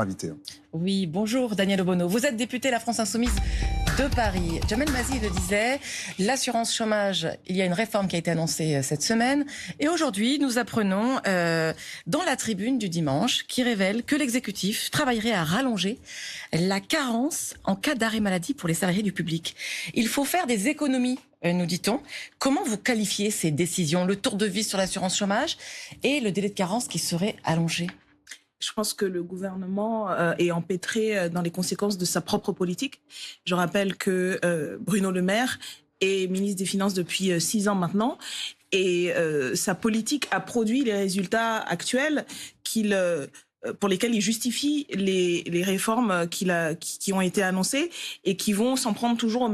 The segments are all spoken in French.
Invité. Oui, bonjour Daniel Obono. Vous êtes député La France Insoumise de Paris. Jamel Mazy le disait, l'assurance chômage, il y a une réforme qui a été annoncée cette semaine. Et aujourd'hui, nous apprenons dans la tribune du dimanche qui révèle que l'exécutif travaillerait à rallonger la carence en cas d'arrêt maladie pour les salariés du public. Il faut faire des économies, nous dit-on. Comment vous qualifiez ces décisions, le tour de vis sur l'assurance chômage et le délai de carence qui serait allongé ? Je pense que le gouvernement est empêtré dans les conséquences de sa propre politique. Je rappelle que Bruno Le Maire est ministre des Finances depuis 6 ans maintenant. Et sa politique a produit les résultats actuels pour lesquels il justifie les réformes qui ont été annoncées et qui vont s'en prendre toujours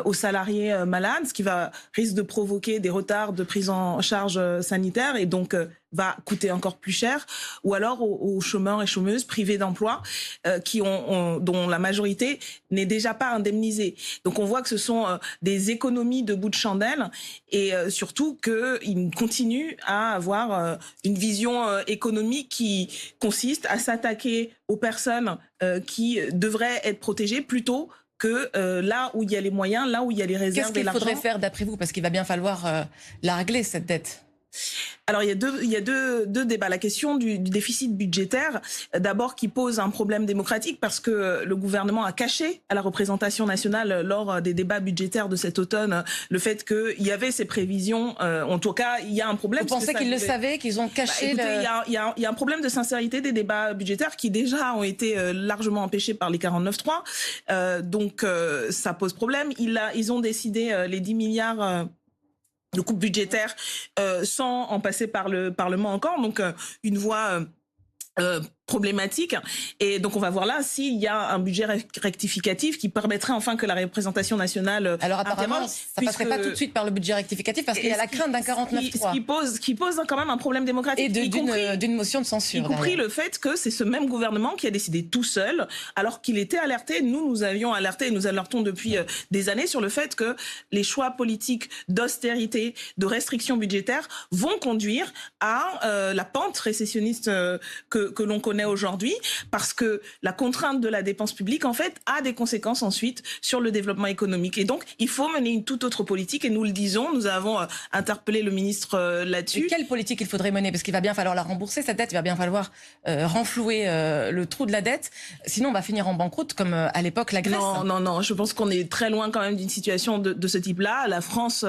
aux salariés malades, ce qui risque de provoquer des retards de prise en charge sanitaire et donc va coûter encore plus cher, ou alors aux chômeurs et chômeuses privés d'emploi dont la majorité n'est déjà pas indemnisée. Donc on voit que ce sont des économies de bout de chandelle et surtout qu'ils continuent à avoir une vision économique qui consiste à s'attaquer aux personnes qui devraient être protégées plutôt que là où il y a les moyens, là où il y a les réserves et l'argent. Qu'est-ce qu'il faudrait faire d'après vous ? Parce qu'il va bien falloir la régler, cette dette. Alors il y a deux débats. La question du déficit budgétaire, d'abord qui pose un problème démocratique parce que le gouvernement a caché à la représentation nationale lors des débats budgétaires de cet automne le fait qu'il y avait ces prévisions. En tout cas, il y a un problème. Vous pensez qu'ils le savaient, qu'ils ont caché il y a un problème de sincérité des débats budgétaires qui déjà ont été largement empêchés par les 49.3. Donc ça pose problème. Ils ont décidé les 10 milliards de coupe budgétaire sans en passer par le Parlement encore, donc une voie problématique. Et donc on va voir là s'il y a un budget rectificatif qui permettrait enfin que la représentation nationale alors apparemment ça passerait pas tout de suite par le budget rectificatif parce qu'il y a la crainte d'un 49.3 ce qui pose quand même un problème démocratique et d'une motion de censure, y compris le fait que c'est ce même gouvernement qui a décidé tout seul alors qu'il était alerté. Nous avions alerté et nous alertons depuis des années sur le fait que les choix politiques d'austérité, de restrictions budgétaires vont conduire à la pente récessionniste que l'on connaît aujourd'hui, parce que la contrainte de la dépense publique, en fait, a des conséquences ensuite sur le développement économique. Et donc, il faut mener une toute autre politique, et nous le disons, nous avons interpellé le ministre là-dessus. Mais quelle politique il faudrait mener ? Parce qu'il va bien falloir la rembourser, cette dette, il va bien falloir renflouer le trou de la dette, sinon on va finir en banqueroute, comme à l'époque la Grèce. Non, je pense qu'on est très loin quand même d'une situation de ce type-là. La France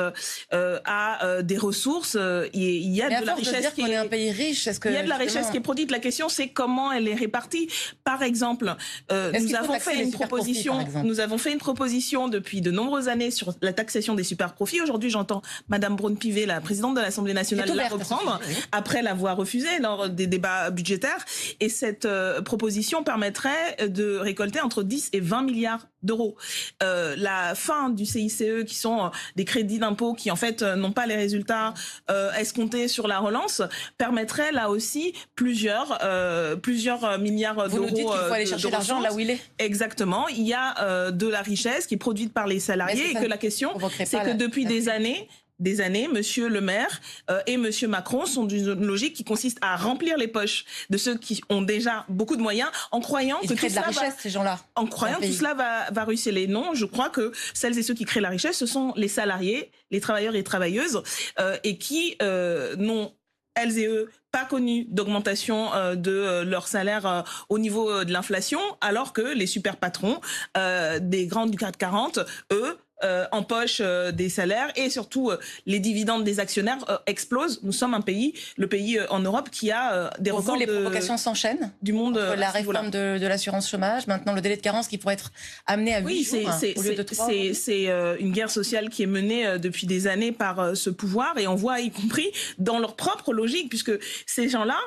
a des ressources, il y a de la richesse qui est un pays riche. Il y a de la richesse qui est produite. La question, c'est comment elle est répartie. Par exemple, nous avons fait une proposition depuis de nombreuses années sur la taxation des super profits. Aujourd'hui, j'entends Madame Braun-Pivet, la présidente de l'Assemblée nationale, la reprendre après l'avoir refusée lors des débats budgétaires. Et cette proposition permettrait de récolter entre 10 et 20 milliards d'euros. La fin du CICE, qui sont des crédits d'impôt qui en fait n'ont pas les résultats escomptés sur la relance, permettrait là aussi plusieurs milliards d'euros. Vous nous dites qu'il faut aller chercher l'argent là où il est. Exactement. Il y a de la richesse qui est produite par les salariés et que la question, c'est que depuis des années, Monsieur Le Maire et Monsieur Macron sont d'une logique qui consiste à remplir les poches de ceux qui ont déjà beaucoup de moyens, en croyant que tout cela ces gens-là, en croyant que tout cela va ruisseler. Non, je crois que celles et ceux qui créent la richesse, ce sont les salariés, les travailleurs et les travailleuses, et qui n'ont, elles et eux, pas connu d'augmentation de leur salaire au niveau de l'inflation, alors que les super patrons des grands du CAC 40, eux, empochent des salaires et surtout les dividendes des actionnaires explosent. Nous sommes le pays en Europe qui a des records. Les provocations s'enchaînent du monde. La réforme de l'assurance chômage, maintenant le délai de carence qui pourrait être amené à 8 jours au lieu de 3. C'est une guerre sociale qui est menée depuis des années par ce pouvoir et on voit y compris dans leur propre logique, puisque ces gens-là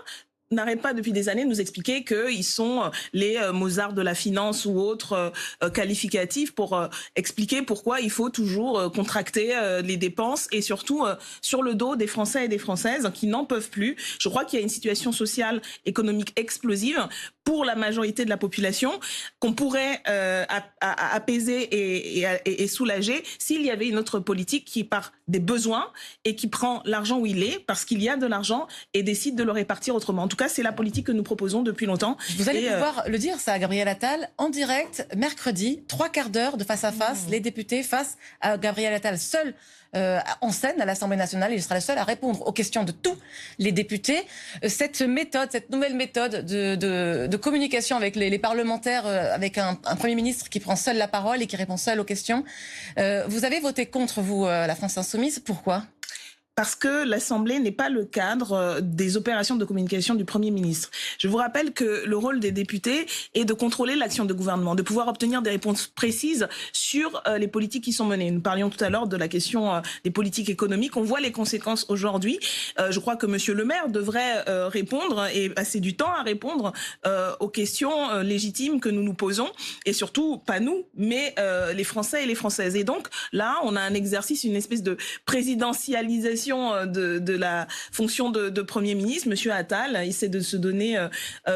n'arrête pas depuis des années de nous expliquer qu'ils sont les Mozart de la finance ou autres qualificatifs pour expliquer pourquoi il faut toujours contracter les dépenses et surtout sur le dos des Français et des Françaises qui n'en peuvent plus. Je crois qu'il y a une situation sociale, économique explosive pour la majorité de la population qu'on pourrait apaiser et soulager s'il y avait une autre politique qui, par des besoins et qui prend l'argent où il est, parce qu'il y a de l'argent, et décide de le répartir autrement. En tout cas, c'est la politique que nous proposons depuis longtemps. Vous allez pouvoir le dire, ça, à Gabriel Attal, en direct, mercredi, 3/4 d'heure de face à face, les députés face à Gabriel Attal, seul en scène à l'Assemblée nationale. Il sera le seul à répondre aux questions de tous les députés. Cette nouvelle méthode de communication avec les parlementaires, avec un Premier ministre qui prend seul la parole et qui répond seul aux questions. Vous avez voté contre, vous, la France Insoumise. Pourquoi ? Parce que l'Assemblée n'est pas le cadre des opérations de communication du Premier ministre. Je vous rappelle que le rôle des députés est de contrôler l'action de gouvernement, de pouvoir obtenir des réponses précises sur les politiques qui sont menées. Nous parlions tout à l'heure de la question des politiques économiques. On voit les conséquences aujourd'hui. Je crois que Monsieur le maire devrait répondre et passer du temps à répondre aux questions légitimes que nous nous posons. Et surtout, pas nous, mais les Français et les Françaises. Et donc, là, on a un exercice, une espèce de présidentialisation de la fonction de Premier ministre. Monsieur Attal essaie de se donner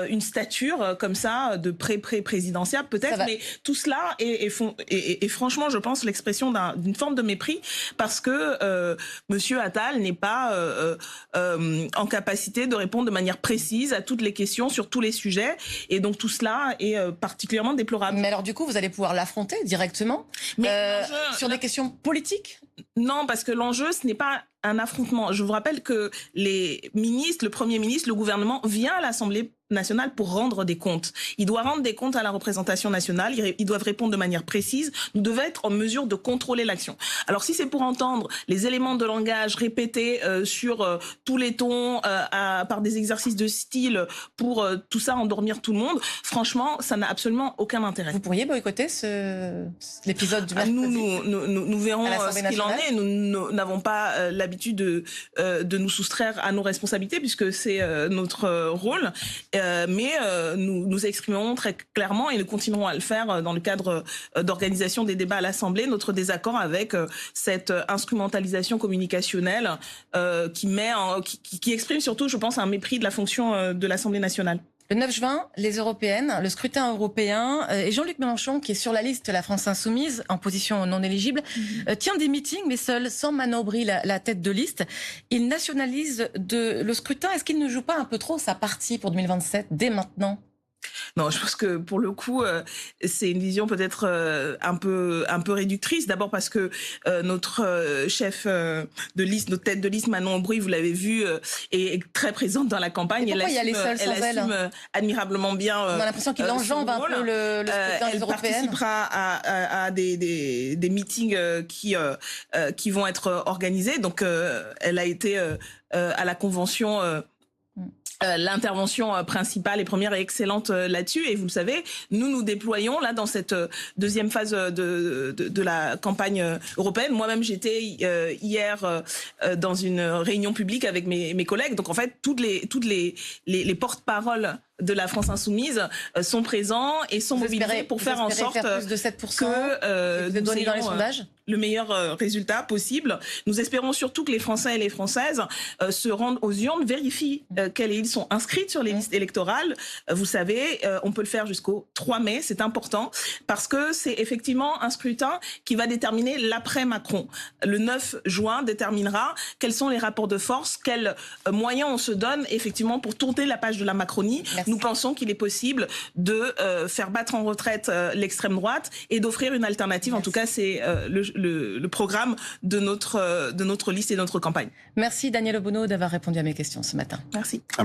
une stature comme ça, de pré-présidentiable peut-être, mais tout cela est franchement, je pense, l'expression d'une forme de mépris, parce que Monsieur Attal n'est pas en capacité de répondre de manière précise à toutes les questions sur tous les sujets, et donc tout cela est particulièrement déplorable. Mais alors du coup, vous allez pouvoir l'affronter directement sur des questions politiques ? Non, parce que l'enjeu, ce n'est pas un affrontement. Je vous rappelle que les ministres, le Premier ministre, le gouvernement vient à l'Assemblée nationale pour rendre des comptes. Il doit rendre des comptes à la représentation nationale, ils doivent répondre de manière précise, nous devons être en mesure de contrôler l'action. Alors si c'est pour entendre les éléments de langage répétés sur tous les tons, par des exercices de style, pour tout ça endormir tout le monde, franchement, ça n'a absolument aucun intérêt. Vous pourriez boycotter l'épisode du mercredi ? Nous verrons ce qu'il en est. Nous n'avons pas l'habitude de nous soustraire à nos responsabilités, puisque c'est notre rôle. Mais nous exprimons très clairement, et nous continuerons à le faire dans le cadre d'organisation des débats à l'Assemblée, notre désaccord avec cette instrumentalisation communicationnelle qui exprime surtout, je pense, un mépris de la fonction de l'Assemblée nationale. Le 9 juin, les européennes, le scrutin européen, et Jean-Luc Mélenchon, qui est sur la liste de la France Insoumise, en position non éligible, tient des meetings, mais seul, sans Manon Aubry, la tête de liste. Il nationalise le scrutin. Est-ce qu'il ne joue pas un peu trop sa partie pour 2027, dès maintenant ? Non, je pense que pour le coup, c'est une vision peut-être un peu réductrice. D'abord parce que notre chef de liste, notre tête de liste, Manon Aubry, vous l'avez vu, est très présente dans la campagne. Et pourquoi y aller seule sans elle ? Admirablement bien. On a l'impression qu'il enjambe un peu le scrutin des européennes. Elle participera à des meetings qui vont être organisés. Donc, elle a été à la convention. L'intervention principale et première est excellente là-dessus, et vous le savez, nous déployons là dans cette deuxième phase de la campagne européenne. Moi-même, j'étais hier dans une réunion publique avec mes collègues. Donc en fait, toutes les porte-paroles de la France Insoumise sont présents et sont mobilisés pour faire en sorte plus de 7% que nous ayons dans les sondages le meilleur résultat possible. Nous espérons surtout que les Français et les Françaises se rendent aux urnes, vérifient qu'ils sont inscrits sur les listes électorales. Vous savez, on peut le faire jusqu'au 3 mai, c'est important, parce que c'est effectivement un scrutin qui va déterminer l'après-Macron. Le 9 juin déterminera quels sont les rapports de force, quels moyens on se donne effectivement pour tourner la page de la Macronie. Merci. Nous pensons qu'il est possible de faire battre en retraite l'extrême droite et d'offrir une alternative. Merci. En tout cas, c'est le programme de notre liste et de notre campagne. Merci Daniel Obono d'avoir répondu à mes questions ce matin. Merci.